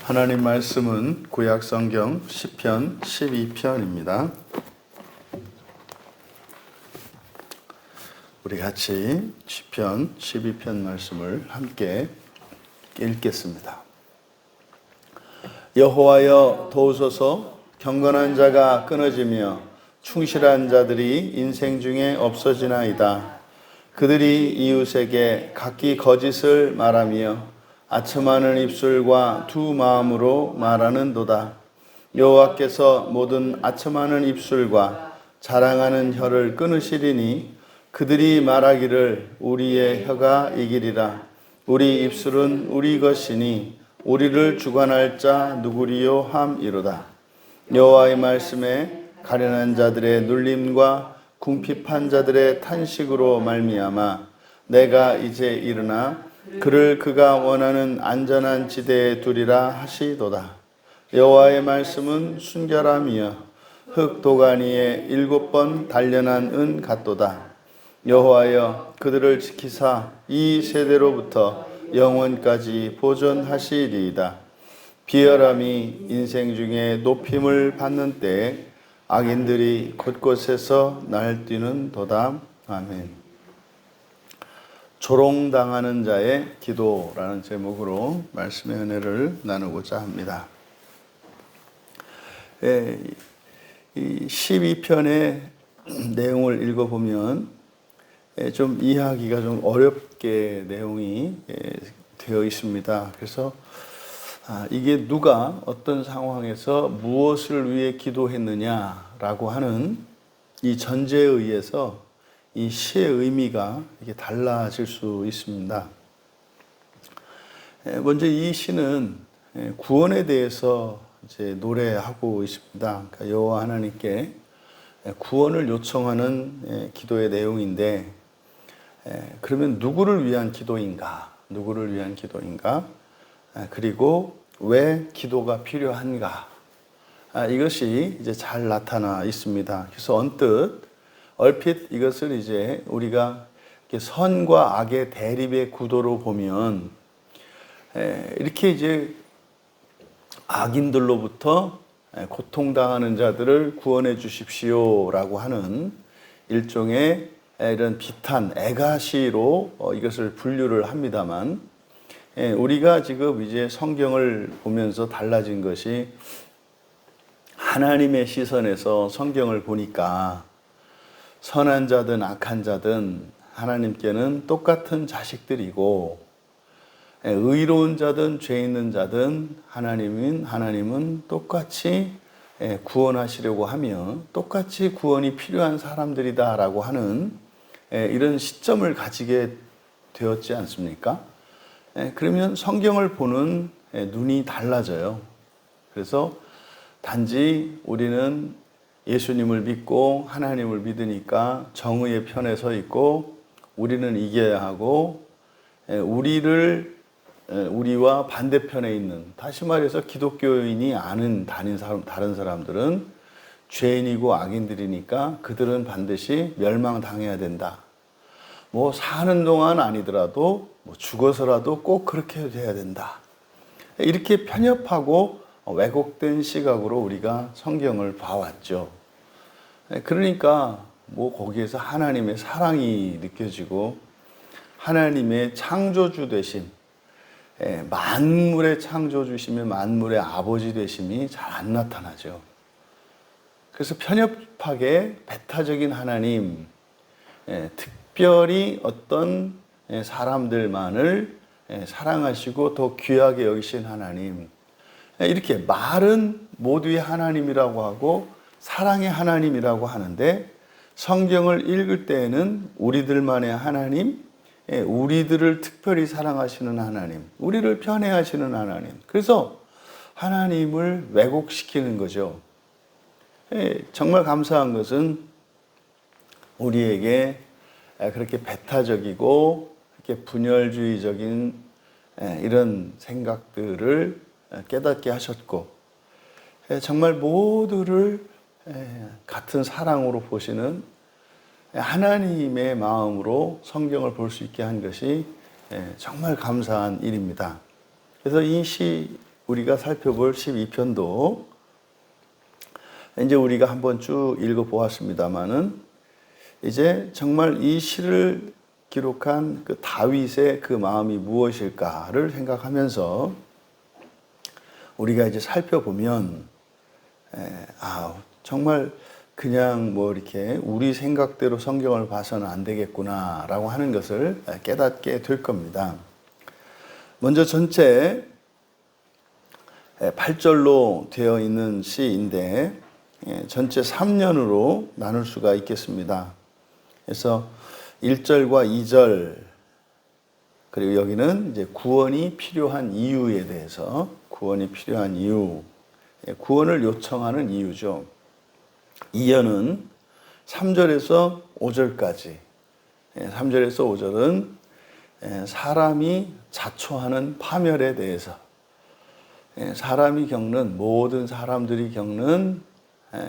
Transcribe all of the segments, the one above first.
하나님 말씀은 구약 성경 시편 12편입니다. 우리 같이 시편 12편 말씀을 함께 읽겠습니다. 여호와여 도우소서. 경건한 자가 끊어지며 충실한 자들이 인생 중에 없어지나이다. 그들이 이웃에게 각기 거짓을 말하며 아첨하는 입술과 두 마음으로 말하는도다. 여호와께서 모든 아첨하는 입술과 자랑하는 혀를 끊으시리니 그들이 말하기를 우리의 혀가 이기리라. 우리 입술은 우리 것이니 우리를 주관할 자 누구리요 함이로다. 여호와의 말씀에 가련한 자들의 눌림과 궁핍한 자들의 탄식으로 말미암아 내가 이제 일어나 그를 그가 원하는 안전한 지대에 두리라 하시도다. 여호와의 말씀은 순결함이여 흙 도가니에 7번 단련한 은 같도다. 여호와여 그들을 지키사 이 세대로부터 영원까지 보존하시리이다. 비열함이 인생 중에 높임을 받는 때에 악인들이 곳곳에서 날뛰는 도다. 아멘. 조롱당하는 자의 기도라는 제목으로 말씀의 은혜를 나누고자 합니다. 이 12편의 내용을 읽어보면 좀 이해하기가 좀 어렵게 내용이 되어 있습니다. 그래서 이게 누가 어떤 상황에서 무엇을 위해 기도했느냐라고 하는 이 전제에 의해서 이 시의 의미가 이게 달라질 수 있습니다. 먼저 이 시는 구원에 대해서 이제 노래하고 있습니다. 그러니까 여호와 하나님께 구원을 요청하는 기도의 내용인데, 그러면 누구를 위한 기도인가? 누구를 위한 기도인가? 그리고 왜 기도가 필요한가? 이것이 이제 잘 나타나 있습니다. 그래서 얼핏 이것을 이제 우리가 선과 악의 대립의 구도로 보면 이렇게 이제 악인들로부터 고통당하는 자들을 구원해 주십시오라고 하는 일종의 이런 비탄, 애가시로 이것을 분류를 합니다만, 우리가 지금 이제 성경을 보면서 달라진 것이 하나님의 시선에서 성경을 보니까 선한 자든 악한 자든 하나님께는 똑같은 자식들이고, 의로운 자든 죄 있는 자든 하나님은 똑같이 구원하시려고 하며 똑같이 구원이 필요한 사람들이다라고 하는 이런 시점을 가지게 되었지 않습니까? 그러면 성경을 보는 눈이 달라져요. 그래서 단지 우리는 예수님을 믿고 하나님을 믿으니까 정의의 편에 서 있고 우리는 이겨야 하고, 우리와 반대편에 있는, 다시 말해서 기독교인이 아닌 다른 사람들은 죄인이고 악인들이니까 그들은 반드시 멸망당해야 된다. 뭐 사는 동안 아니더라도 죽어서라도 꼭 그렇게 돼야 된다. 이렇게 편협하고 왜곡된 시각으로 우리가 성경을 봐왔죠. 그러니까 거기에서 하나님의 사랑이 느껴지고 하나님의 창조주 되심, 만물의 창조주시며 만물의 아버지 되심이 잘 안 나타나죠. 그래서 편협하게 배타적인 하나님, 특별히 어떤 사람들만을 사랑하시고 더 귀하게 여기신 하나님, 이렇게 말은 모두의 하나님이라고 하고 사랑의 하나님이라고 하는데, 성경을 읽을 때에는 우리들만의 하나님, 우리들을 특별히 사랑하시는 하나님, 우리를 편애하시는 하나님, 그래서 하나님을 왜곡시키는 거죠. 정말 감사한 것은 우리에게 그렇게 배타적이고 이렇게 분열주의적인 이런 생각들을 깨닫게 하셨고, 정말 모두를 같은 사랑으로 보시는 하나님의 마음으로 성경을 볼 수 있게 한 것이 정말 감사한 일입니다. 그래서 이 시 우리가 살펴볼 12편도 이제 우리가 한번 쭉 읽어보았습니다마는 이제 정말 이 시를 기록한 그 다윗의 그 마음이 무엇일까를 생각하면서 우리가 이제 살펴보면 정말 그냥 뭐 이렇게 우리 생각대로 성경을 봐서는 안 되겠구나라고 하는 것을 깨닫게 될 겁니다. 먼저 전체 8절로 되어 있는 시인데 전체 3년으로 나눌 수가 있겠습니다. 그래서 1절과 2절, 그리고 여기는 이제 구원이 필요한 이유에 대해서, 구원이 필요한 이유, 구원을 요청하는 이유죠. 2절은 3절에서 5절까지, 3절에서 5절은 사람이 자초하는 파멸에 대해서, 사람이 겪는, 모든 사람들이 겪는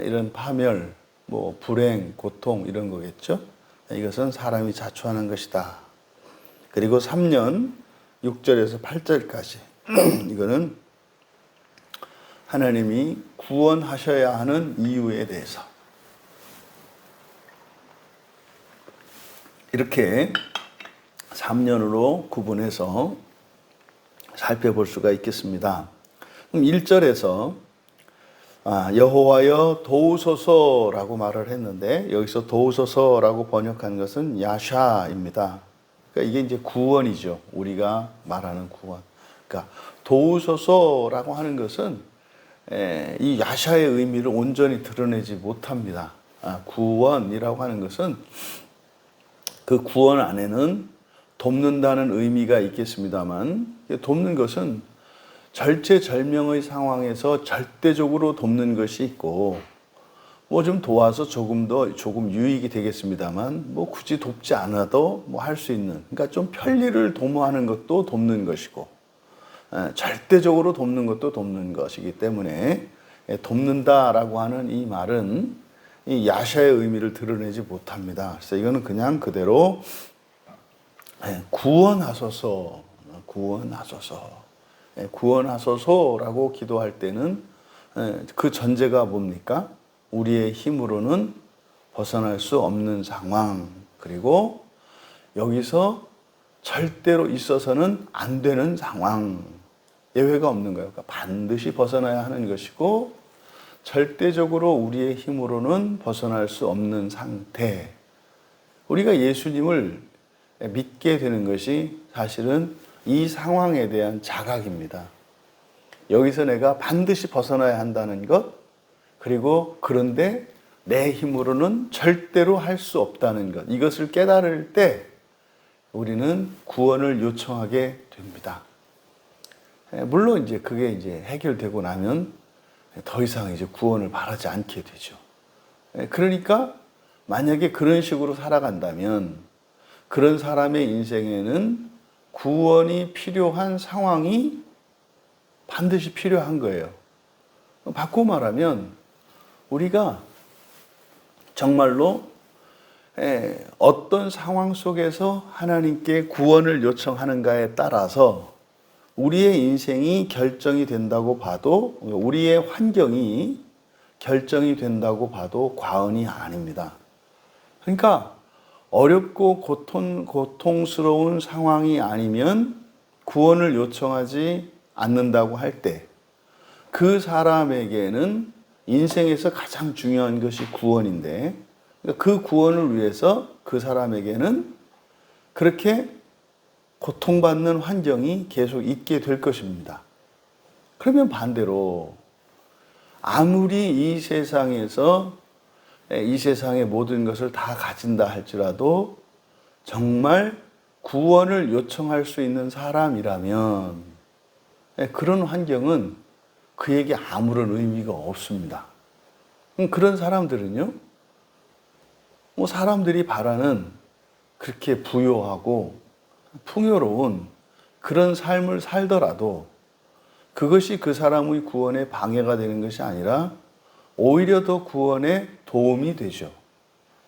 이런 파멸, 뭐 불행, 고통 이런 거겠죠. 이것은 사람이 자초하는 것이다. 그리고 3년 6절에서 8절까지 이거는 하나님이 구원하셔야 하는 이유에 대해서, 이렇게 3년으로 구분해서 살펴볼 수가 있겠습니다. 그럼 1절에서 여호와여 도우소서라고 말을 했는데, 여기서 도우소서라고 번역한 것은 야샤입니다. 그러니까 이게 이제 구원이죠. 우리가 말하는 구원. 그러니까 도우소서라고 하는 것은 이 야샤의 의미를 온전히 드러내지 못합니다. 구원이라고 하는 것은 그 구원 안에는 돕는다는 의미가 있겠습니다만, 돕는 것은 절체절명의 상황에서 절대적으로 돕는 것이 있고, 뭐 좀 도와서 조금 유익이 되겠습니다만, 뭐 굳이 돕지 않아도 뭐 할 수 있는, 그러니까 좀 편리를 도모하는 것도 돕는 것이고, 절대적으로 돕는 것도 돕는 것이기 때문에 돕는다라고 하는 이 말은 이 야샤의 의미를 드러내지 못합니다. 그래서 이거는 그냥 그대로 구원하소서, 구원하소서라고 기도할 때는 그 전제가 뭡니까? 우리의 힘으로는 벗어날 수 없는 상황, 그리고 여기서 절대로 있어서는 안 되는 상황, 예외가 없는 거예요. 그러니까 반드시 벗어나야 하는 것이고, 절대적으로 우리의 힘으로는 벗어날 수 없는 상태. 우리가 예수님을 믿게 되는 것이 사실은 이 상황에 대한 자각입니다. 여기서 내가 반드시 벗어나야 한다는 것, 그리고 그런데 내 힘으로는 절대로 할 수 없다는 것, 이것을 깨달을 때 우리는 구원을 요청하게 됩니다. 물론 이제 그게 이제 해결되고 나면 더 이상 이제 구원을 바라지 않게 되죠. 그러니까 만약에 그런 식으로 살아간다면 그런 사람의 인생에는 구원이 필요한 상황이 반드시 필요한 거예요. 바꾸고 말하면 우리가 정말로 어떤 상황 속에서 하나님께 구원을 요청하는가에 따라서 우리의 인생이 결정이 된다고 봐도, 우리의 환경이 결정이 된다고 봐도 과언이 아닙니다. 그러니까 어렵고 고통스러운 상황이 아니면 구원을 요청하지 않는다고 할 때, 그 사람에게는 인생에서 가장 중요한 것이 구원인데, 그 구원을 위해서 그 사람에게는 그렇게 고통받는 환경이 계속 있게 될 것입니다. 그러면 반대로 아무리 이 세상에서 이 세상의 모든 것을 다 가진다 할지라도 정말 구원을 요청할 수 있는 사람이라면 그런 환경은 그에게 아무런 의미가 없습니다. 그런 사람들은요, 뭐 사람들이 바라는 그렇게 부유하고 풍요로운 그런 삶을 살더라도 그것이 그 사람의 구원에 방해가 되는 것이 아니라 오히려 더 구원에 도움이 되죠.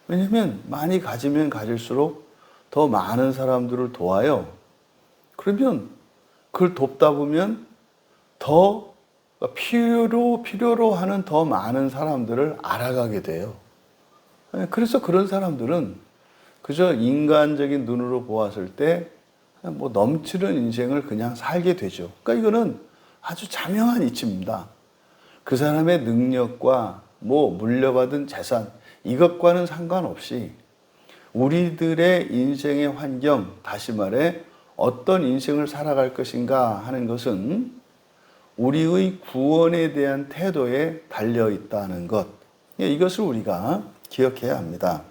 왜냐하면 많이 가지면 가질수록 더 많은 사람들을 도와요. 그러면 그걸 돕다 보면 더 필요로 하는 더 많은 사람들을 알아가게 돼요. 그래서 그런 사람들은 그저 인간적인 눈으로 보았을 때 뭐 넘치는 인생을 그냥 살게 되죠. 그러니까 이거는 아주 자명한 이치입니다. 그 사람의 능력과 뭐 물려받은 재산 이것과는 상관없이 우리들의 인생의 환경, 다시 말해 어떤 인생을 살아갈 것인가 하는 것은 우리의 구원에 대한 태도에 달려 있다는 것. 이것을 우리가 기억해야 합니다.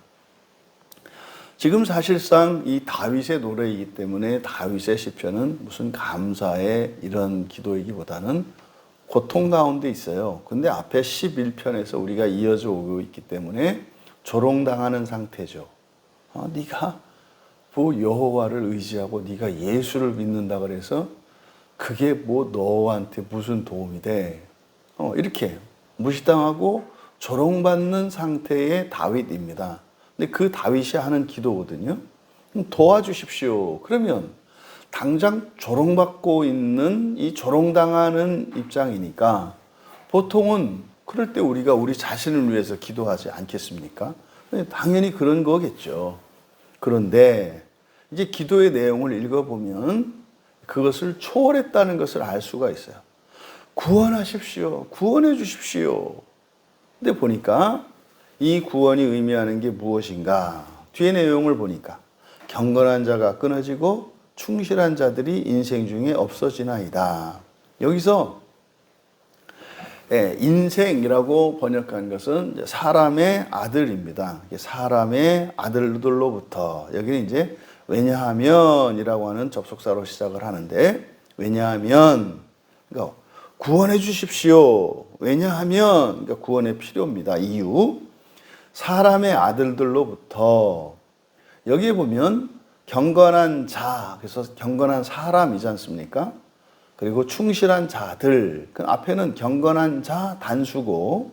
지금 사실상 이 다윗의 노래이기 때문에 다윗의 시편은 무슨 감사의 이런 기도이기보다는 고통 가운데 있어요. 근데 앞에 11편에서 우리가 이어져 오고 있기 때문에 조롱당하는 상태죠. 네가 뭐 여호와를 의지하고 네가 예수를 믿는다 그래서 그게 뭐 너한테 무슨 도움이 돼? 이렇게 무시당하고 조롱받는 상태의 다윗입니다. 근데 그 다윗이 하는 기도거든요. 도와주십시오. 그러면 당장 조롱받고 있는 이 조롱당하는 입장이니까 보통은 그럴 때 우리가 우리 자신을 위해서 기도하지 않겠습니까? 당연히 그런 거겠죠. 그런데 이제 기도의 내용을 읽어보면 그것을 초월했다는 것을 알 수가 있어요. 구원하십시오. 구원해 주십시오. 근데 보니까 이 구원이 의미하는 게 무엇인가? 뒤에 내용을 보니까 경건한 자가 끊어지고 충실한 자들이 인생 중에 없어지나이다. 여기서 인생이라고 번역한 것은 사람의 아들입니다. 사람의 아들들로부터 여기는 이제 왜냐하면이라고 하는 접속사로 시작을 하는데 왜냐하면 그러니까 구원해 주십시오. 왜냐하면 그러니까 구원의 필요입니다. 이유 사람의 아들들로부터 여기에 보면 경건한 자 그래서 경건한 사람이지 않습니까? 그리고 충실한 자들 그 앞에는 경건한 자 단수고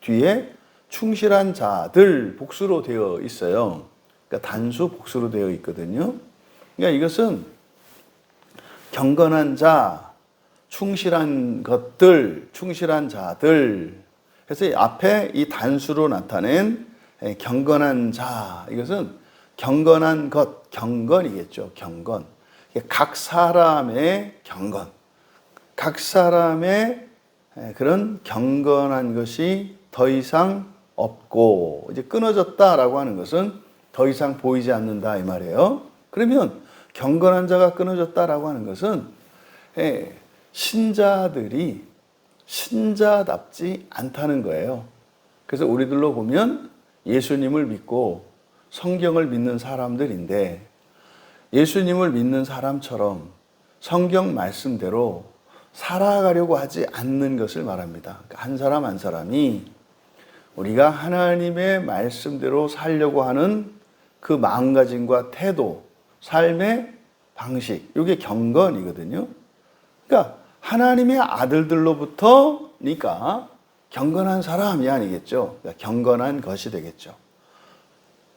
뒤에 충실한 자들 복수로 되어 있어요. 그러니까 단수 복수로 되어 있거든요. 그러니까 이것은 경건한 자, 충실한 것들, 충실한 자들. 그래서 앞에 이 단수로 나타낸 경건한 자, 이것은 경건한 것, 경건이겠죠. 경건. 각 사람의 경건. 각 사람의 그런 경건한 것이 더 이상 없고, 이제 끊어졌다라고 하는 것은 더 이상 보이지 않는다 이 말이에요. 그러면 경건한 자가 끊어졌다라고 하는 것은 신자들이 신자답지 않다는 거예요. 그래서 우리들로 보면 예수님을 믿고 성경을 믿는 사람들인데 예수님을 믿는 사람처럼 성경 말씀대로 살아가려고 하지 않는 것을 말합니다. 한 사람 한 사람이 우리가 하나님의 말씀대로 살려고 하는 그 마음가짐과 태도, 삶의 방식, 이게 경건이거든요. 그러니까 하나님의 아들들로부터니까 경건한 사람이 아니겠죠. 그러니까 경건한 것이 되겠죠.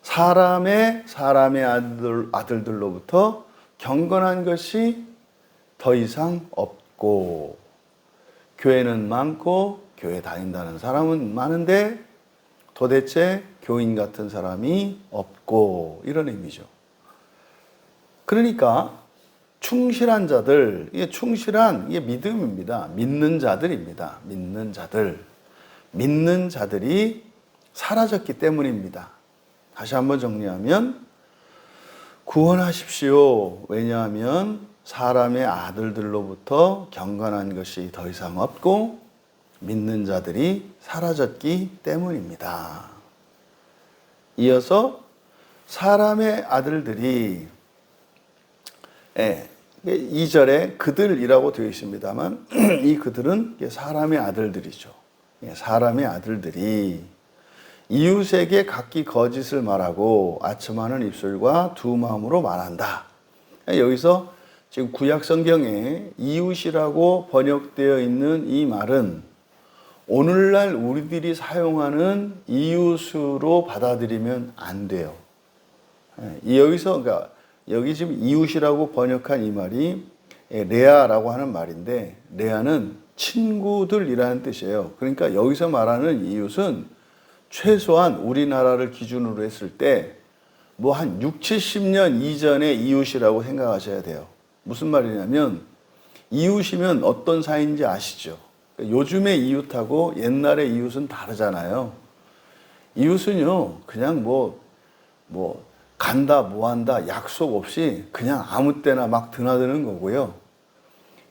사람의 아들들로부터 경건한 것이 더 이상 없고 교회는 많고 교회 다닌다는 사람은 많은데 도대체 교인 같은 사람이 없고 이런 의미죠. 그러니까 충실한 자들, 이게 믿음입니다. 믿는 자들입니다. 믿는 자들이 사라졌기 때문입니다. 다시 한번 정리하면 구원하십시오. 왜냐하면 사람의 아들들로부터 경건한 것이 더 이상 없고 믿는 자들이 사라졌기 때문입니다. 이어서 사람의 아들들이 2절에 그들이라고 되어 있습니다만 이 그들은 사람의 아들들이죠. 사람의 아들들이 이웃에게 각기 거짓을 말하고 아첨하는 입술과 두 마음으로 말한다. 여기서 지금 구약 성경에 이웃이라고 번역되어 있는 이 말은 오늘날 우리들이 사용하는 이웃으로 받아들이면 안 돼요. 여기서 그러니까 여기 지금 이웃이라고 번역한 이 말이 레아라고 하는 말인데 레아는 친구들이라는 뜻이에요. 그러니까 여기서 말하는 이웃은 최소한 우리나라를 기준으로 했을 때 뭐 한 6, 70년 이전의 이웃이라고 생각하셔야 돼요. 무슨 말이냐면 이웃이면 어떤 사이인지 아시죠? 요즘의 이웃하고 옛날의 이웃은 다르잖아요. 이웃은요, 그냥 뭐 간다, 뭐 한다, 약속 없이 그냥 아무 때나 막 드나드는 거고요.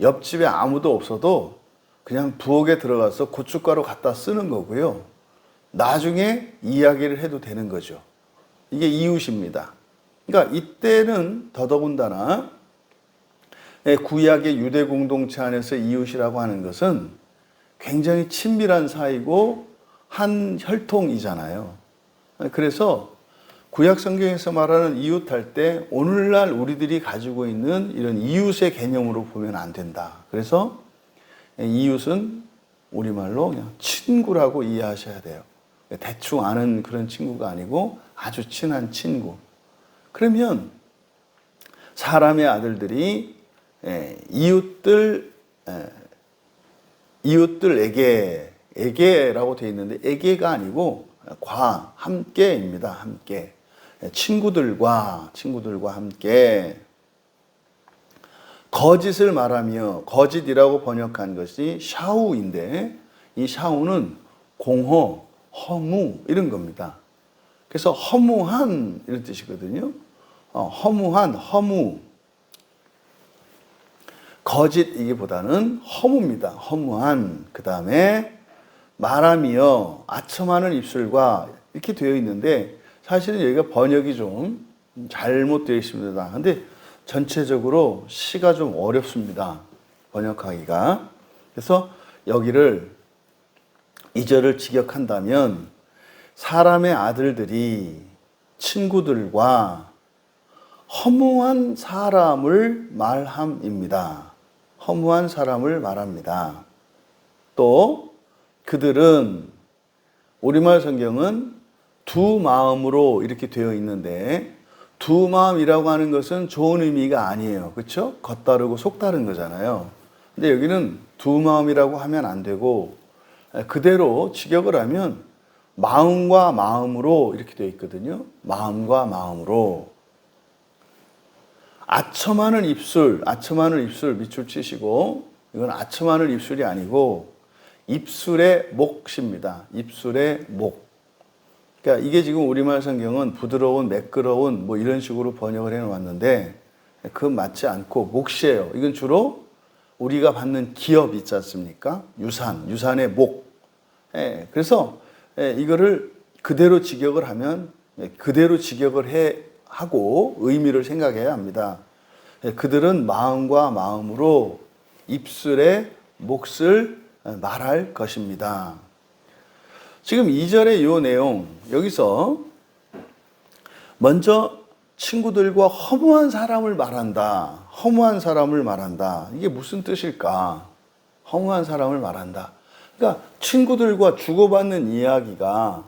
옆집에 아무도 없어도 그냥 부엌에 들어가서 고춧가루 갖다 쓰는 거고요. 나중에 이야기를 해도 되는 거죠. 이게 이웃입니다. 그러니까 이때는 더더군다나 구약의 유대 공동체 안에서 이웃이라고 하는 것은 굉장히 친밀한 사이고 한 혈통이잖아요. 그래서 구약 성경에서 말하는 이웃 할 때 오늘날 우리들이 가지고 있는 이런 이웃의 개념으로 보면 안 된다. 그래서 이웃은 우리말로 그냥 친구라고 이해하셔야 돼요. 대충 아는 그런 친구가 아니고 아주 친한 친구. 그러면 사람의 아들들이 이웃들에게라고 되어 있는데 에게가 아니고 함께입니다. 함께. 친구들과 함께 거짓을 말하며 거짓이라고 번역한 것이 샤우인데 이 샤우는 공허, 허무 이런 겁니다. 그래서 허무한 이런 뜻이거든요. 허무한, 허무. 거짓이기보다는 허무입니다. 허무한. 그 다음에 말하며 아첨하는 입술과 이렇게 되어 있는데 사실은 여기가 번역이 좀 잘못되어 있습니다. 근데 전체적으로 시가 좀 어렵습니다. 번역하기가. 그래서 여기를 이 절을 직역한다면 사람의 아들들이 친구들과 허무한 사람을 말함입니다. 허무한 사람을 말합니다. 또 그들은 우리말 성경은 두 마음으로 이렇게 되어 있는데 두 마음이라고 하는 것은 좋은 의미가 아니에요. 그렇죠? 겉다르고 속다른 거잖아요. 근데 여기는 두 마음이라고 하면 안 되고 그대로 직역을 하면 마음과 마음으로 이렇게 되어 있거든요. 마음과 마음으로. 아첨하는 입술 밑줄 치시고 이건 아첨하는 입술이 아니고 입술의 몫입니다. 입술의 목. 그러니까 이게 지금 우리말 성경은 부드러운, 매끄러운 뭐 이런 식으로 번역을 해놓았는데 그건 맞지 않고 몫이에요. 이건 주로 우리가 받는 기업 있지 않습니까? 유산의 목. 그래서 이거를 그대로 직역을 하면 그대로 직역을 하고 의미를 생각해야 합니다. 그들은 마음과 마음으로 입술의 몫을 말할 것입니다. 지금 2절의 이 내용, 여기서 먼저 친구들과 허무한 사람을 말한다. 허무한 사람을 말한다. 이게 무슨 뜻일까? 허무한 사람을 말한다. 그러니까 친구들과 주고받는 이야기가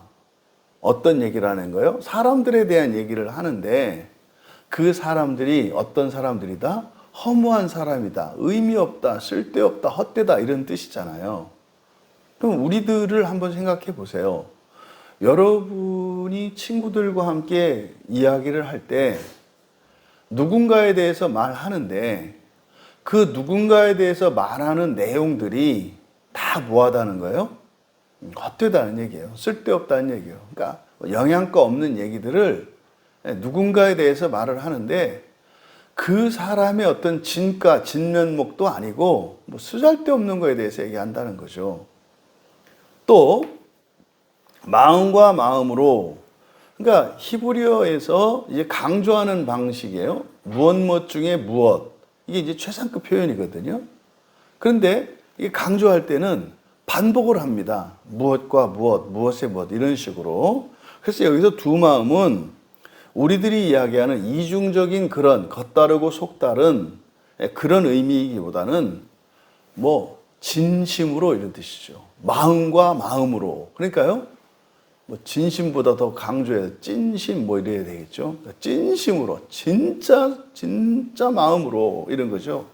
어떤 얘기를 하는 거예요? 사람들에 대한 얘기를 하는데 그 사람들이 어떤 사람들이다? 허무한 사람이다. 의미 없다. 쓸데없다. 헛되다. 이런 뜻이잖아요. 그럼 우리들을 한번 생각해 보세요. 여러분이 친구들과 함께 이야기를 할 때 누군가에 대해서 말하는데 그 누군가에 대해서 말하는 내용들이 다 뭐하다는 거예요? 헛되다는 얘기예요. 쓸데없다는 얘기예요. 그러니까 영양가 없는 얘기들을 누군가에 대해서 말을 하는데 그 사람의 어떤 진가, 진면목도 아니고 뭐 쓰잘데없는 거에 대해서 얘기한다는 거죠. 또 마음과 마음으로, 그러니까 히브리어에서 이제 강조하는 방식이에요. 무엇 중에 무엇. 이게 이제 최상급 표현이거든요. 그런데 이게 강조할 때는 반복을 합니다. 무엇과 무엇, 무엇에 무엇 이런 식으로. 그래서 여기서 두 마음은 우리들이 이야기하는 이중적인 그런 겉다르고 속다른 그런 의미이기보다는 뭐 진심으로 이런 뜻이죠. 마음과 마음으로. 그러니까요. 뭐 진심보다 더 강조해서 찐심 뭐 이래야 되겠죠. 찐심으로, 진짜 마음으로 이런 거죠.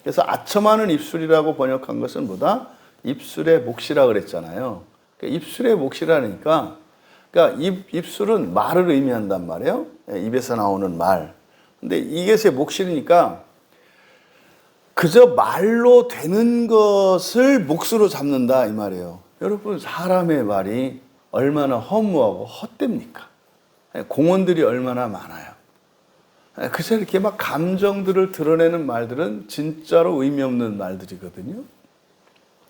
그래서 아첨하는 입술이라고 번역한 것은 뭐다? 입술의 몫이라 그랬잖아요. 그러니까 입술의 몫이라니까, 그러니까 입술은 말을 의미한단 말이에요. 입에서 나오는 말. 근데 이것의 몫이니까 그저 말로 되는 것을 몫으로 잡는다 이 말이에요. 여러분, 사람의 말이 얼마나 허무하고 헛됩니까? 공언들이 얼마나 많아요. 그래서 이렇게 막 감정들을 드러내는 말들은 진짜로 의미 없는 말들이거든요.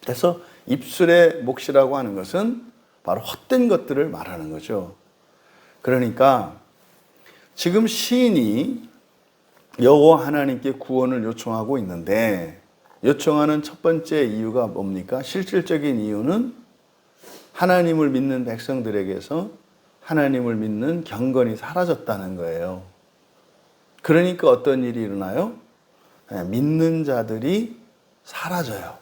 그래서 입술의 몫이라고 하는 것은 바로 헛된 것들을 말하는 거죠. 그러니까 지금 시인이 여호와 하나님께 구원을 요청하고 있는데, 요청하는 첫 번째 이유가 뭡니까? 실질적인 이유는 하나님을 믿는 백성들에게서 하나님을 믿는 경건이 사라졌다는 거예요. 그러니까 어떤 일이 일어나요? 믿는 자들이 사라져요.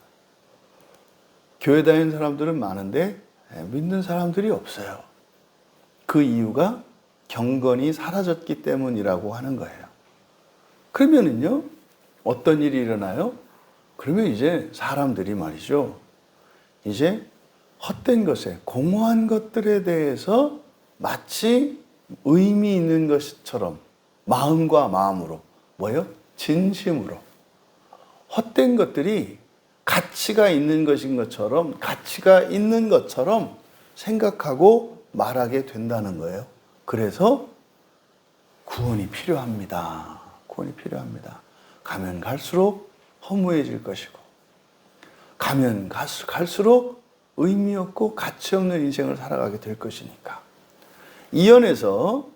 교회 다니는 사람들은 많은데 믿는 사람들이 없어요. 그 이유가 경건이 사라졌기 때문이라고 하는 거예요. 그러면은요, 어떤 일이 일어나요? 그러면 이제 사람들이 말이죠, 이제 헛된 것에, 공허한 것들에 대해서 마치 의미 있는 것처럼 마음과 마음으로, 뭐예요? 진심으로 헛된 것들이 가치가 있는 것인 것처럼, 가치가 있는 것처럼 생각하고 말하게 된다는 거예요. 그래서 구원이 필요합니다. 구원이 필요합니다. 가면 갈수록 허무해질 것이고, 가면 갈수록 의미 없고 가치 없는 인생을 살아가게 될 것이니까. 이 연에서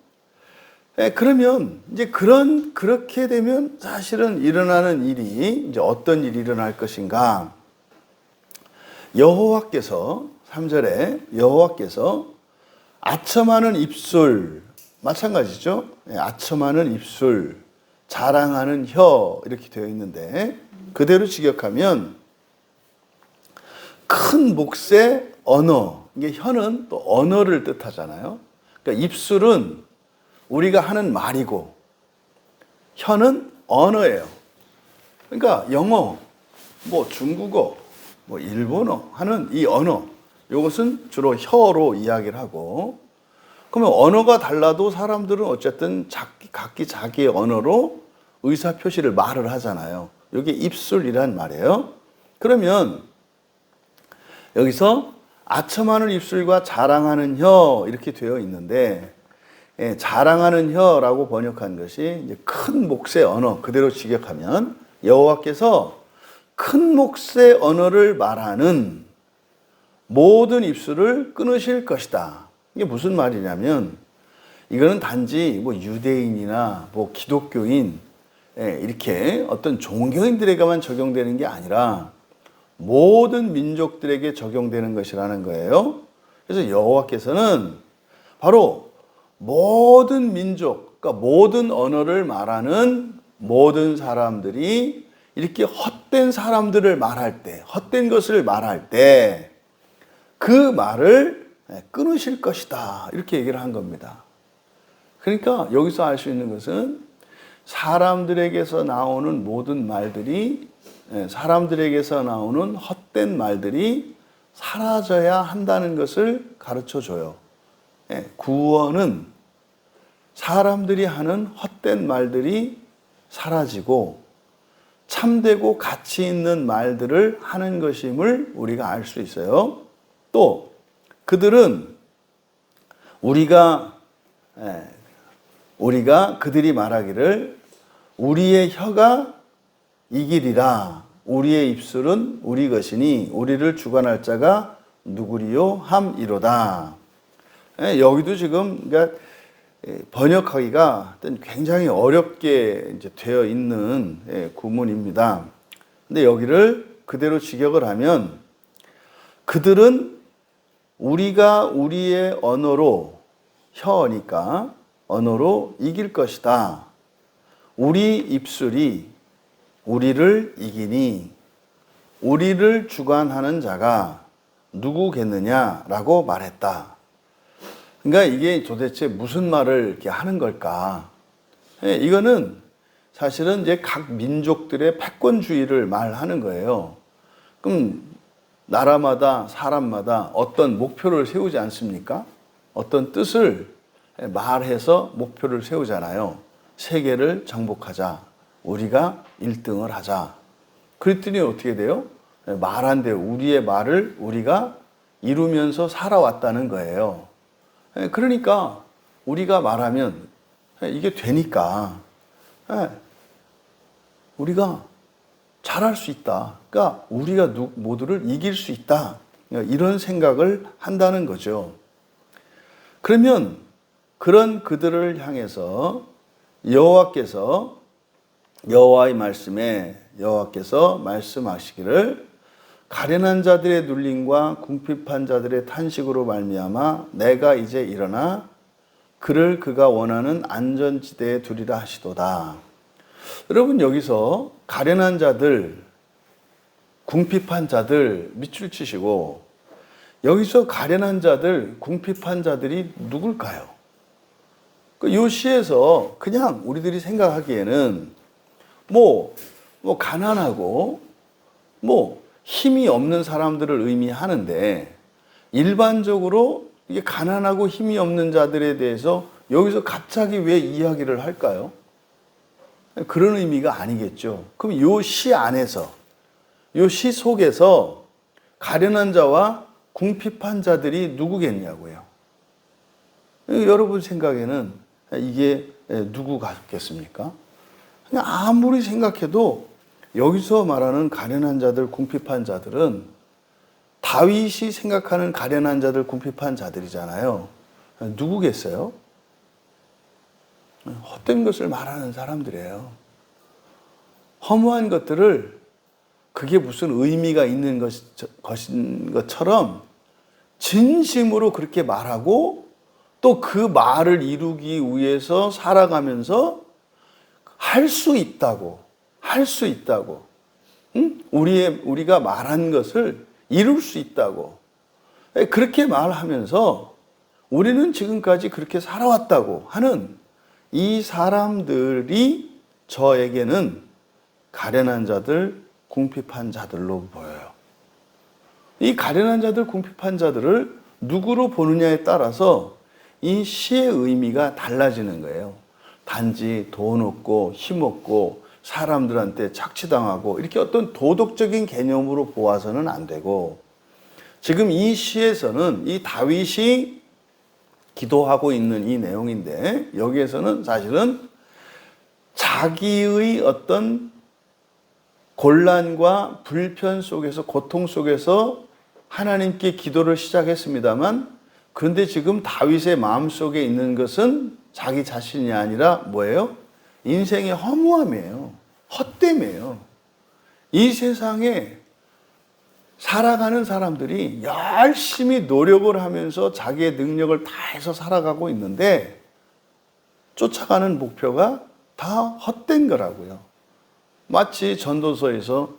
그러면 이제 그렇게 되면 사실은 일어나는 일이 이제 어떤 일이 일어날 것인가? 여호와께서 3절에 여호와께서 아첨하는 입술, 마찬가지죠. 아첨하는 입술, 자랑하는 혀, 이렇게 되어 있는데 그대로 직역하면 큰 몫의 언어, 이게 혀는 또 언어를 뜻하잖아요. 그러니까 입술은 우리가 하는 말이고 혀는 언어예요. 그러니까 영어, 뭐 중국어, 뭐 일본어 하는 이 언어, 이것은 주로 혀로 이야기를 하고, 그러면 언어가 달라도 사람들은 어쨌든 각기 자기의 언어로 의사표시를 말을 하잖아요. 이게 입술이란 말이에요. 그러면 여기서 아첨하는 입술과 자랑하는 혀 이렇게 되어 있는데, 자랑하는 혀라고 번역한 것이 이제 큰 몫의 언어, 그대로 직역하면 여호와께서 큰 몫의 언어를 말하는 모든 입술을 끊으실 것이다. 이게 무슨 말이냐면, 이거는 단지 뭐 유대인이나 뭐 기독교인, 이렇게 어떤 종교인들에게만 적용되는 게 아니라 모든 민족들에게 적용되는 것이라는 거예요. 그래서 여호와께서는 바로 모든 민족, 그러니까 모든 언어를 말하는 모든 사람들이 이렇게 헛된 사람들을 말할 때, 헛된 것을 말할 때 그 말을 끊으실 것이다, 이렇게 얘기를 한 겁니다. 그러니까 여기서 알 수 있는 것은 사람들에게서 나오는 모든 말들이, 사람들에게서 나오는 헛된 말들이 사라져야 한다는 것을 가르쳐 줘요. 구원은 사람들이 하는 헛된 말들이 사라지고 참되고 가치 있는 말들을 하는 것임을 우리가 알 수 있어요. 또 그들은 우리가 그들이 말하기를 우리의 혀가 이기리라, 우리의 입술은 우리 것이니 우리를 주관할 자가 누구리요 함이로다. 여기도 지금 그러니까 번역하기가 굉장히 어렵게 이제 되어 있는 구문입니다. 근데 여기를 그대로 직역을 하면 그들은 우리가 우리의 언어로, 혀니까 언어로 이길 것이다. 우리 입술이 우리를 이기니 우리를 주관하는 자가 누구겠느냐라고 말했다. 그러니까 이게 도대체 무슨 말을 이렇게 하는 걸까? 이거는 사실은 이제 각 민족들의 패권주의를 말하는 거예요. 그럼 나라마다 사람마다 어떤 목표를 세우지 않습니까? 어떤 뜻을 말해서 목표를 세우잖아요. 세계를 정복하자. 우리가 1등을 하자. 그랬더니 어떻게 돼요? 말한대요. 우리의 말을 우리가 이루면서 살아왔다는 거예요. 그러니까 우리가 말하면 이게 되니까 우리가 잘할 수 있다. 그러니까 우리가 모두를 이길 수 있다. 이런 생각을 한다는 거죠. 그러면 그런 그들을 향해서 여호와의 말씀에 여호와께서 말씀하시기를 가련한 자들의 눌림과 궁핍한 자들의 탄식으로 말미암아 내가 이제 일어나 그를 그가 원하는 안전지대에 두리라 하시도다. 여러분 여기서 가련한 자들, 궁핍한 자들 밑줄 치시고 여기서 가련한 자들, 궁핍한 자들이 누굴까요? 이 시에서 그냥 우리들이 생각하기에는 뭐 가난하고 힘이 없는 사람들을 의미하는데 일반적으로 이게 가난하고 힘이 없는 자들에 대해서 여기서 갑자기 왜 이야기를 할까요? 그런 의미가 아니겠죠. 그럼 요 시 안에서, 요 시 속에서 가련한 자와 궁핍한 자들이 누구겠냐고요. 여러분 생각에는 이게 누구 같겠습니까? 그냥 아무리 생각해도 여기서 말하는 가련한 자들, 궁핍한 자들은 다윗이 생각하는 가련한 자들, 궁핍한 자들이잖아요. 누구겠어요? 헛된 것을 말하는 사람들이에요. 허무한 것들을 그게 무슨 의미가 있는 것인 것처럼 진심으로 그렇게 말하고 또 그 말을 이루기 위해서 살아가면서 할 수 있다고, 응? 우리가 말한 것을 이룰 수 있다고 그렇게 말하면서 우리는 지금까지 그렇게 살아왔다고 하는 이 사람들이 저에게는 가련한 자들, 궁핍한 자들로 보여요. 이 가련한 자들, 궁핍한 자들을 누구로 보느냐에 따라서 이 시의 의미가 달라지는 거예요. 단지 돈 없고 힘 없고 사람들한테 착취당하고 이렇게 어떤 도덕적인 개념으로 보아서는 안 되고 지금 이 시에서는 이 다윗이 기도하고 있는 이 내용인데 여기에서는 사실은 자기의 어떤 곤란과 불편 속에서 고통 속에서 하나님께 기도를 시작했습니다만 그런데 지금 다윗의 마음속에 있는 것은 자기 자신이 아니라 뭐예요? 인생의 허무함이에요. 헛됨이에요. 이 세상에 살아가는 사람들이 열심히 노력을 하면서 자기의 능력을 다해서 살아가고 있는데 쫓아가는 목표가 다 헛된 거라고요. 마치 전도서에서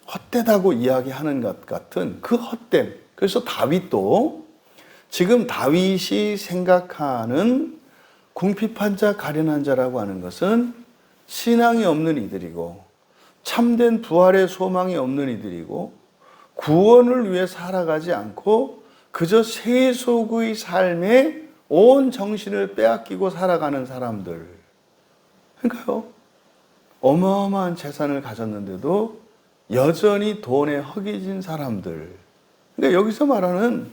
헛되다고 이야기하는 것 같은 그 헛됨. 그래서 다윗도 지금 다윗이 생각하는 궁핍한 자, 가련한 자라고 하는 것은 신앙이 없는 이들이고 참된 부활의 소망이 없는 이들이고 구원을 위해 살아가지 않고 그저 세속의 삶에 온 정신을 빼앗기고 살아가는 사람들. 그러니까요. 어마어마한 재산을 가졌는데도 여전히 돈에 허기진 사람들. 그러니까 여기서 말하는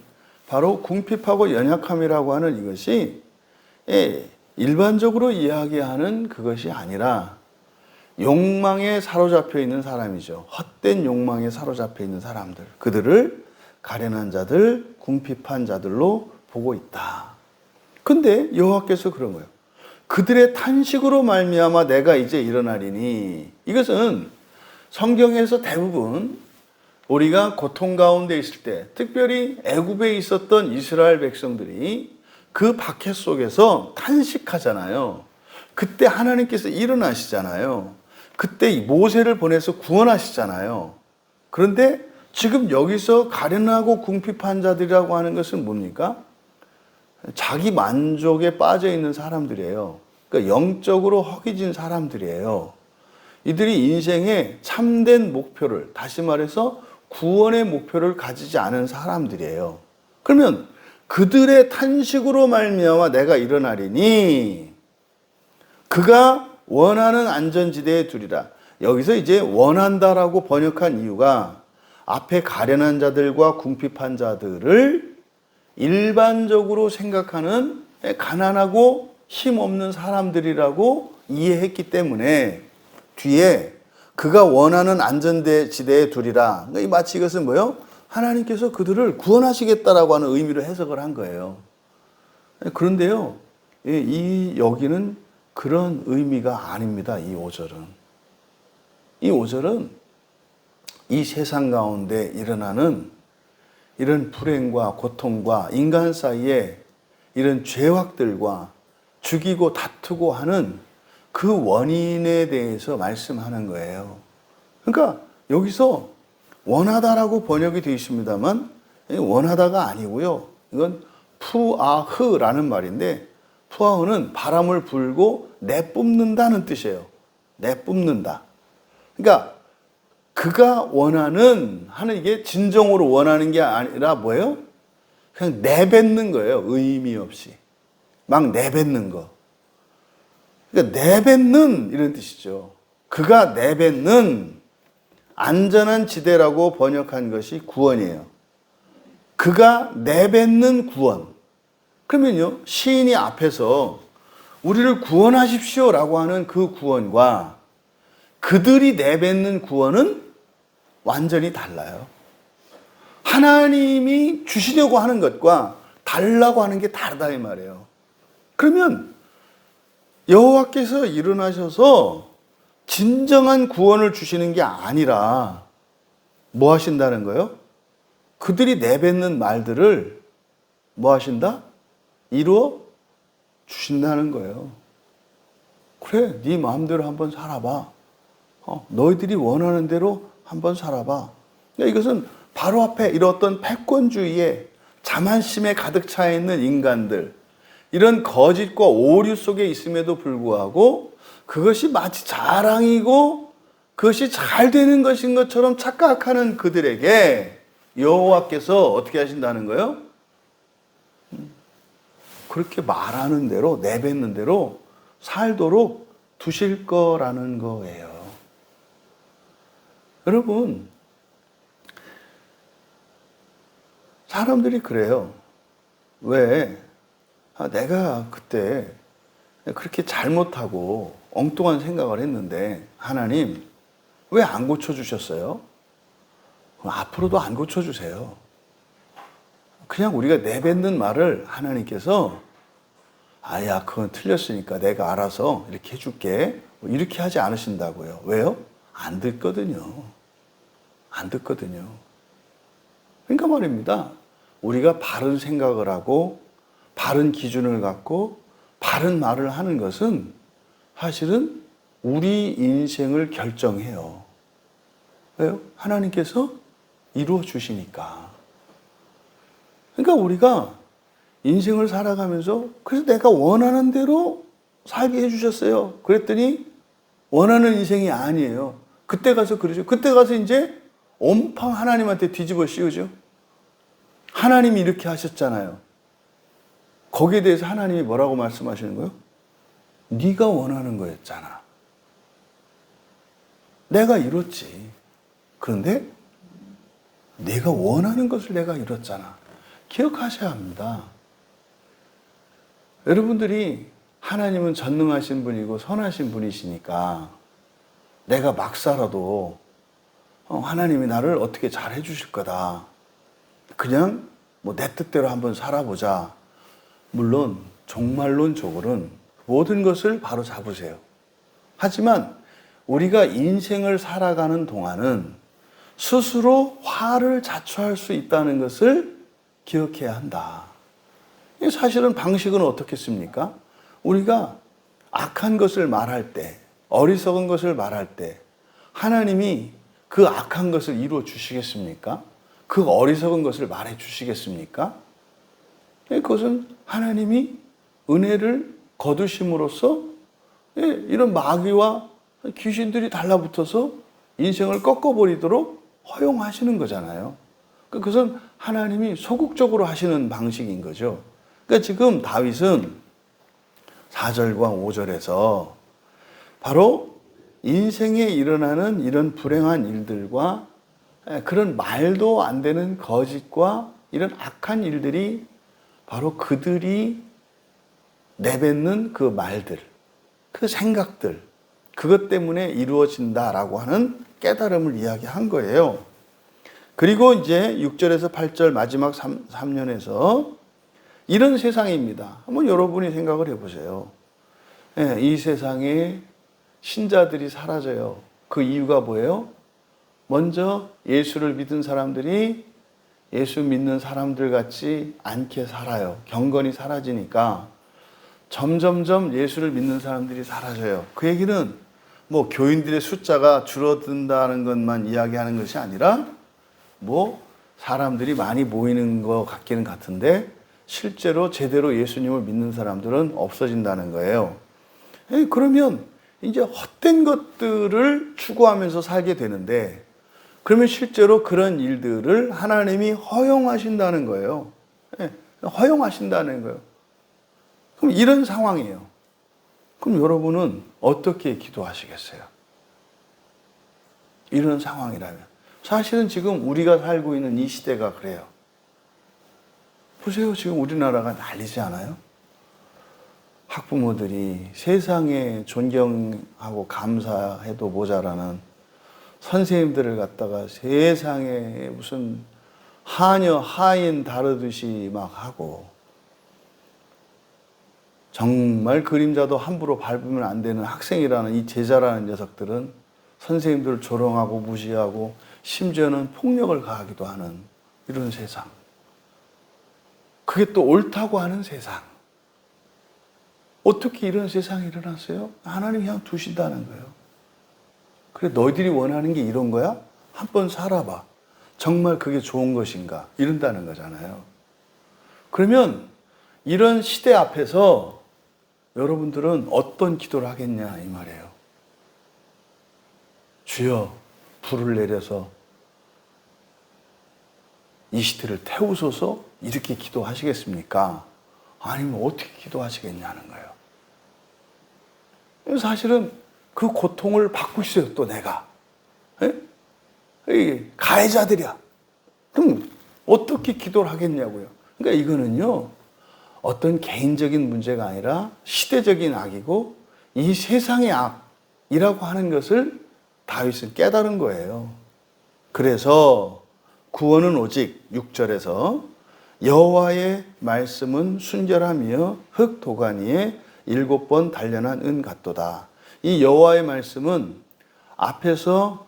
바로 궁핍하고 연약함이라고 하는 이것이 일반적으로 이야기하는 그것이 아니라 욕망에 사로잡혀 있는 사람이죠. 헛된 욕망에 사로잡혀 있는 사람들. 그들을 가련한 자들, 궁핍한 자들로 보고 있다. 근데 여호와께서 그런 거예요. 그들의 탄식으로 말미암아 내가 이제 일어나리니. 이것은 성경에서 대부분 우리가 고통 가운데 있을 때 특별히 애굽에 있었던 이스라엘 백성들이 그 박해 속에서 탄식하잖아요. 그때 하나님께서 일어나시잖아요. 그때 모세를 보내서 구원하시잖아요. 그런데 지금 여기서 가련하고 궁핍한 자들이라고 하는 것은 뭡니까? 자기 만족에 빠져 있는 사람들이에요. 그러니까 영적으로 허기진 사람들이에요. 이들이 인생의 참된 목표를, 다시 말해서 구원의 목표를 가지지 않은 사람들이에요. 그러면 그들의 탄식으로 말미암아 내가 일어나리니 그가 원하는 안전지대에 두리라. 여기서 이제 원한다라고 번역한 이유가 앞에 가련한 자들과 궁핍한 자들을 일반적으로 생각하는 가난하고 힘없는 사람들이라고 이해했기 때문에 뒤에 그가 원하는 안전지대에 두리라. 마치 이것은 뭐예요? 하나님께서 그들을 구원하시겠다라고 하는 의미로 해석을 한 거예요. 그런데요, 여기는 그런 의미가 아닙니다. 이 5절은. 이 5절은 이 세상 가운데 일어나는 이런 불행과 고통과 인간 사이에 이런 죄악들과 죽이고 다투고 하는 그 원인에 대해서 말씀하는 거예요. 그러니까 여기서 원하다라고 번역이 되어 있습니다만 원하다가 아니고요. 이건 푸아흐라는 말인데 푸아흐는 바람을 불고 내뿜는다는 뜻이에요. 내뿜는다. 그러니까 그가 원하는 하는 이게 진정으로 원하는 게 아니라 뭐예요? 그냥 내뱉는 거예요. 의미 없이. 막 내뱉는 거. 그러니까 내뱉는 이런 뜻이죠. 그가 내뱉는 안전한 지대라고 번역한 것이 구원이에요. 그가 내뱉는 구원. 그러면요, 시인이 앞에서 우리를 구원하십시오라고 하는 그 구원과 그들이 내뱉는 구원은 완전히 달라요. 하나님이 주시려고 하는 것과 달라고 하는 게 다르다 이 말이에요. 그러면 여호와께서 일어나셔서 진정한 구원을 주시는 게 아니라 뭐 하신다는 거예요? 그들이 내뱉는 말들을 뭐 하신다? 이루어 주신다는 거예요. 그래, 네 마음대로 한번 살아봐. 너희들이 원하는 대로 한번 살아봐. 그러니까 이것은 바로 앞에 이런 어떤 패권주의에 자만심에 가득 차 있는 인간들, 이런 거짓과 오류 속에 있음에도 불구하고 그것이 마치 자랑이고 그것이 잘 되는 것인 것처럼 착각하는 그들에게 여호와께서 어떻게 하신다는 거예요? 그렇게 말하는 대로, 내뱉는 대로 살도록 두실 거라는 거예요. 여러분, 사람들이 그래요. 왜? 내가 그때 그렇게 잘못하고 엉뚱한 생각을 했는데 하나님 왜 안 고쳐주셨어요? 앞으로도 안 고쳐주세요. 그냥 우리가 내뱉는 말을 하나님께서 아야 그건 틀렸으니까 내가 알아서 이렇게 해줄게 이렇게 하지 않으신다고요. 왜요? 안 듣거든요. 안 듣거든요. 그러니까 말입니다. 우리가 바른 생각을 하고 바른 기준을 갖고 바른 말을 하는 것은 사실은 우리 인생을 결정해요. 왜요? 하나님께서 이루어 주시니까. 그러니까 우리가 인생을 살아가면서 그래서 내가 원하는 대로 살게 해주셨어요. 그랬더니 원하는 인생이 아니에요. 그때 가서 그러죠. 그때 가서 이제 온팡 하나님한테 뒤집어 씌우죠. 하나님이 이렇게 하셨잖아요. 거기에 대해서 하나님이 뭐라고 말씀하시는 거예요? 네가 원하는 거였잖아. 내가 이뤘지. 그런데 내가 원하는 것을 내가 이뤘잖아. 기억하셔야 합니다. 여러분들이 하나님은 전능하신 분이고 선하신 분이시니까 내가 막 살아도 하나님이 나를 어떻게 잘 해주실 거다. 그냥 뭐 내 뜻대로 한번 살아보자. 물론 종말론적으로는 모든 것을 바로 잡으세요. 하지만 우리가 인생을 살아가는 동안은 스스로 화를 자초할 수 있다는 것을 기억해야 한다. 사실은 방식은 어떻겠습니까? 우리가 악한 것을 말할 때, 어리석은 것을 말할 때 하나님이 그 악한 것을 이루어 주시겠습니까? 그 어리석은 것을 말해 주시겠습니까? 그것은 하나님이 은혜를 거두심으로써 이런 마귀와 귀신들이 달라붙어서 인생을 꺾어버리도록 허용하시는 거잖아요. 그것은 하나님이 소극적으로 하시는 방식인 거죠. 그러니까 지금 다윗은 4절과 5절에서 바로 인생에 일어나는 이런 불행한 일들과 그런 말도 안 되는 거짓과 이런 악한 일들이 바로 그들이 내뱉는 그 말들, 그 생각들, 그것 때문에 이루어진다라고 하는 깨달음을 이야기한 거예요. 그리고 이제 6절에서 8절 마지막 3년에서 이런 세상입니다. 한번 여러분이 생각을 해보세요. 이 세상에 신자들이 사라져요. 그 이유가 뭐예요? 먼저 예수를 믿은 사람들이 예수 믿는 사람들 같지 않게 살아요. 경건이 사라지니까 점점점 예수를 믿는 사람들이 사라져요. 그 얘기는 뭐 교인들의 숫자가 줄어든다는 것만 이야기하는 것이 아니라 뭐 사람들이 많이 모이는 것 같기는 같은데 실제로 제대로 예수님을 믿는 사람들은 없어진다는 거예요. 그러면 이제 헛된 것들을 추구하면서 살게 되는데 그러면 실제로 그런 일들을 하나님이 허용하신다는 거예요. 허용하신다는 거예요. 그럼 이런 상황이에요. 그럼 여러분은 어떻게 기도하시겠어요? 이런 상황이라면. 사실은 지금 우리가 살고 있는 이 시대가 그래요. 보세요. 지금 우리나라가 난리지 않아요? 학부모들이 세상에 존경하고 감사해도 모자라는 선생님들을 갖다가 세상에 무슨 하녀, 하인 다루듯이 막 하고 정말 그림자도 함부로 밟으면 안 되는 학생이라는 이 제자라는 녀석들은 선생님들을 조롱하고 무시하고 심지어는 폭력을 가하기도 하는 이런 세상. 그게 또 옳다고 하는 세상. 어떻게 이런 세상이 일어났어요? 하나님이 그냥 두신다는 거예요. 그래, 너희들이 원하는 게 이런 거야? 한번 살아봐. 정말 그게 좋은 것인가? 이런다는 거잖아요. 그러면 이런 시대 앞에서 여러분들은 어떤 기도를 하겠냐 이 말이에요. 주여 불을 내려서 이 시대를 태우소서 이렇게 기도하시겠습니까? 아니면 어떻게 기도하시겠냐는 거예요. 사실은 그 고통을 받고 있어요. 또 내가. 가해자들이야. 그럼 어떻게 기도를 하겠냐고요. 그러니까 이거는요. 어떤 개인적인 문제가 아니라 시대적인 악이고 이 세상의 악이라고 하는 것을 다윗은 깨달은 거예요. 그래서 구원은 오직 6절에서 여호와의 말씀은 순결하며 흙 도가니에 7번 단련한 은 같도다. 이 여호와의 말씀은 앞에서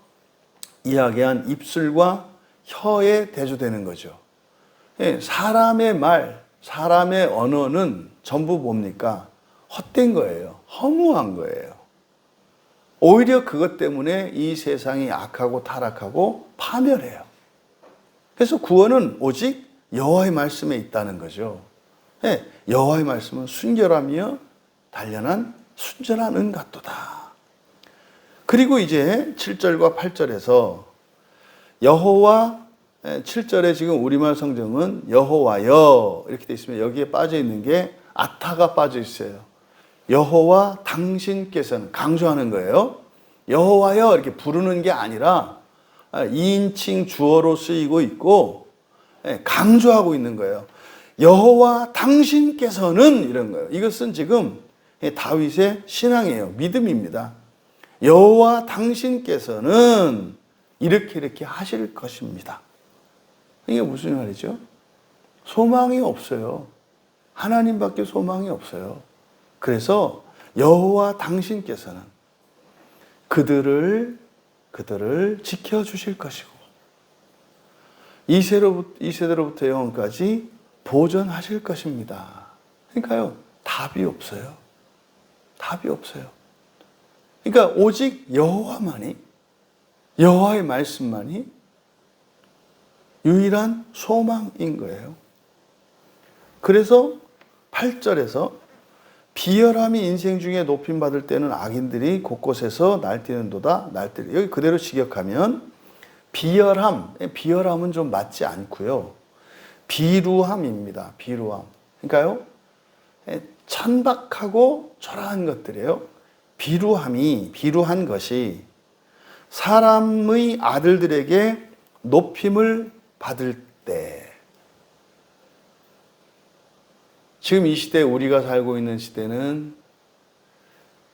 이야기한 입술과 혀에 대조되는 거죠. 사람의 말, 사람의 언어는 전부 뭡니까? 헛된 거예요. 허무한 거예요. 오히려 그것 때문에 이 세상이 악하고 타락하고 파멸해요. 그래서 구원은 오직 여호와의 말씀에 있다는 거죠. 여호와의 말씀은 순결하며 단련한 순전한 은 같도다. 그리고 이제 7절과 8절에서 여호와 7절에 지금 우리말 성경은 여호와여 이렇게 되어 있으면 여기에 빠져 있는 게 아타가 빠져 있어요. 여호와 당신께서는 강조하는 거예요. 여호와여 이렇게 부르는 게 아니라 2인칭 주어로 쓰이고 있고 강조하고 있는 거예요. 여호와 당신께서는 이런 거예요. 이것은 지금 다윗의 신앙이에요. 믿음입니다. 여호와 당신께서는 이렇게 하실 것입니다. 이게 무슨 말이죠? 소망이 없어요. 하나님밖에 소망이 없어요. 그래서 여호와 당신께서는 그들을 지켜주실 것이고 이 세대로부터 영원까지 보존하실 것입니다. 그러니까요, 답이 없어요. 답이 없어요. 그러니까 오직 여호와만이, 여호와의 말씀만이 유일한 소망인 거예요. 그래서 8절에서 비열함이 인생 중에 높임 받을 때는 악인들이 곳곳에서 날뛰는도다. 여기 그대로 직역하면 비열함은 좀 맞지 않고요. 비루함입니다. 비루함. 그러니까요, 천박하고 초라한 것들이에요. 비루한 것이 사람의 아들들에게 높임을 받을 때, 지금 이 시대, 우리가 살고 있는 시대는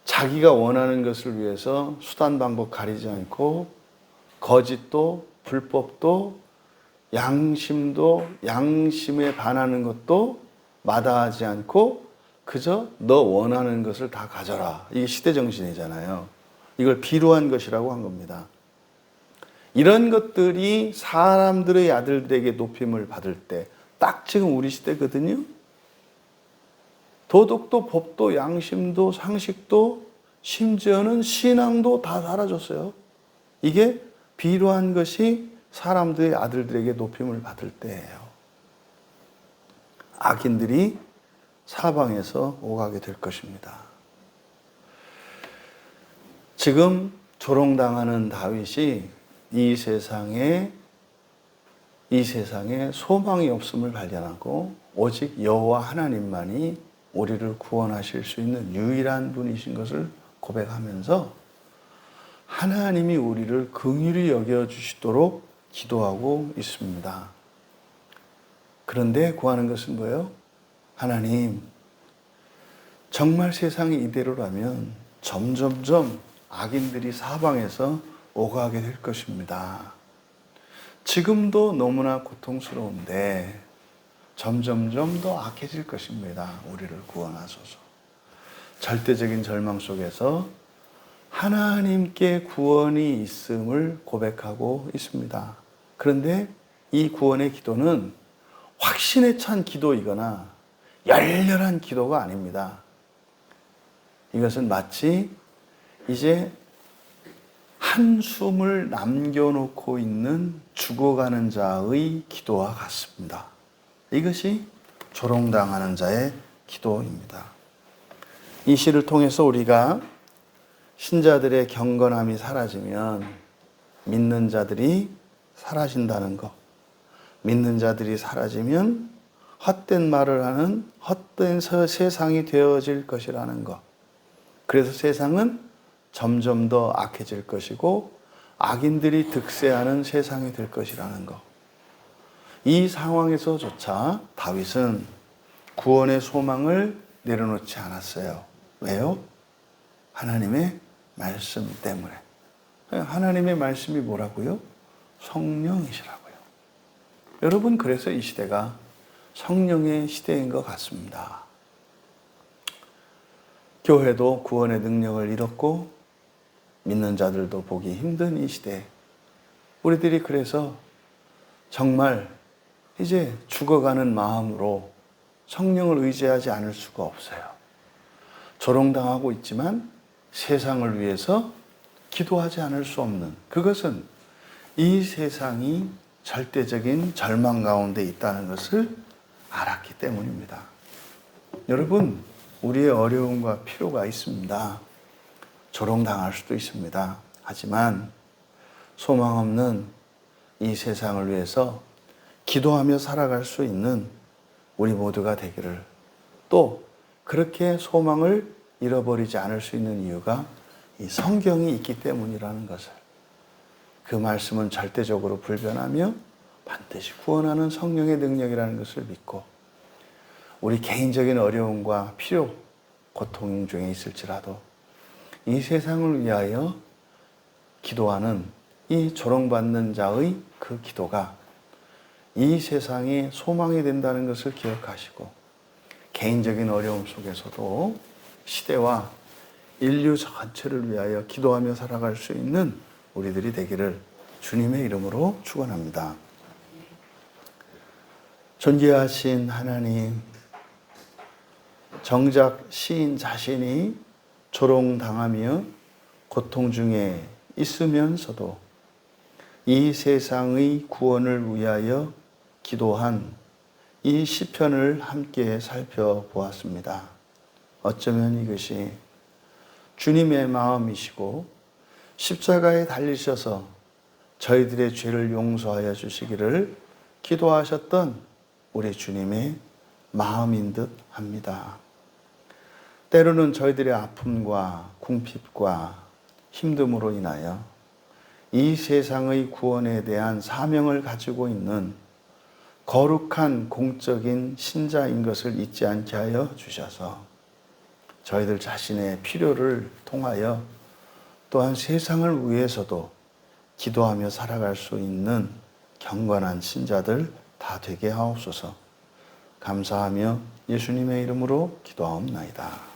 자기가 원하는 것을 위해서 수단 방법 가리지 않고 거짓도 불법도 양심도 양심에 반하는 것도 마다하지 않고 그저 너 원하는 것을 다 가져라. 이게 시대 정신이잖아요. 이걸 비루한 것이라고 한 겁니다. 이런 것들이 사람들의 아들들에게 높임을 받을 때 딱 지금 우리 시대거든요. 도덕도 법도 양심도 상식도 심지어는 신앙도 다 사라졌어요. 이게 비루한 것이 사람들의 아들들에게 높임을 받을 때예요. 악인들이 사방에서 오가게 될 것입니다. 지금 조롱당하는 다윗이 이 세상에 소망이 없음을 발견하고 오직 여호와 하나님만이 우리를 구원하실 수 있는 유일한 분이신 것을 고백하면서 하나님이 우리를 긍휼히 여겨주시도록 기도하고 있습니다. 그런데 구하는 것은 뭐예요? 하나님, 정말 세상이 이대로라면 점점점 악인들이 사방에서 오가게 될 것입니다. 지금도 너무나 고통스러운데 점점점 더 악해질 것입니다. 우리를 구원하소서. 절대적인 절망 속에서 하나님께 구원이 있음을 고백하고 있습니다. 그런데 이 구원의 기도는 확신에 찬 기도이거나 열렬한 기도가 아닙니다. 이것은 마치 이제 한숨을 남겨놓고 있는 죽어가는 자의 기도와 같습니다. 이것이 조롱당하는 자의 기도입니다. 이 시를 통해서 우리가 신자들의 경건함이 사라지면 믿는 자들이 사라진다는 것, 믿는 자들이 사라지면 헛된 말을 하는 헛된 세상이 되어질 것이라는 것, 그래서 세상은 점점 더 악해질 것이고 악인들이 득세하는 세상이 될 것이라는 것. 이 상황에서조차 다윗은 구원의 소망을 내려놓지 않았어요. 왜요? 하나님의 말씀 때문에. 하나님의 말씀이 뭐라고요? 성령이시라고요. 여러분, 그래서 이 시대가 성령의 시대인 것 같습니다. 교회도 구원의 능력을 잃었고 믿는 자들도 보기 힘든 이 시대, 우리들이 그래서 정말 이제 죽어가는 마음으로 성령을 의지하지 않을 수가 없어요. 조롱당하고 있지만 세상을 위해서 기도하지 않을 수 없는, 그것은 이 세상이 절대적인 절망 가운데 있다는 것을 알았기 때문입니다. 여러분, 우리의 어려움과 필요가 있습니다. 조롱당할 수도 있습니다. 하지만 소망 없는 이 세상을 위해서 기도하며 살아갈 수 있는 우리 모두가 되기를, 또 그렇게 소망을 잃어버리지 않을 수 있는 이유가 이 성경이 있기 때문이라는 것을, 그 말씀은 절대적으로 불변하며 반드시 구원하는 성령의 능력이라는 것을 믿고 우리 개인적인 어려움과 필요, 고통 중에 있을지라도 이 세상을 위하여 기도하는 이 조롱받는 자의 그 기도가 이 세상의 소망이 된다는 것을 기억하시고 개인적인 어려움 속에서도 시대와 인류 전체를 위하여 기도하며 살아갈 수 있는 우리들이 되기를 주님의 이름으로 축원합니다. 존귀하신 하나님, 정작 시인 자신이 조롱당하며 고통 중에 있으면서도 이 세상의 구원을 위하여 기도한 이 시편을 함께 살펴보았습니다. 어쩌면 이것이 주님의 마음이시고 십자가에 달리셔서 저희들의 죄를 용서하여 주시기를 기도하셨던 우리 주님의 마음인 듯 합니다. 때로는 저희들의 아픔과 궁핍과 힘듦으로 인하여 이 세상의 구원에 대한 사명을 가지고 있는 거룩한 공적인 신자인 것을 잊지 않게 하여 주셔서 저희들 자신의 필요를 통하여 또한 세상을 위해서도 기도하며 살아갈 수 있는 경건한 신자들 다 되게 하옵소서. 감사하며 예수님의 이름으로 기도하옵나이다.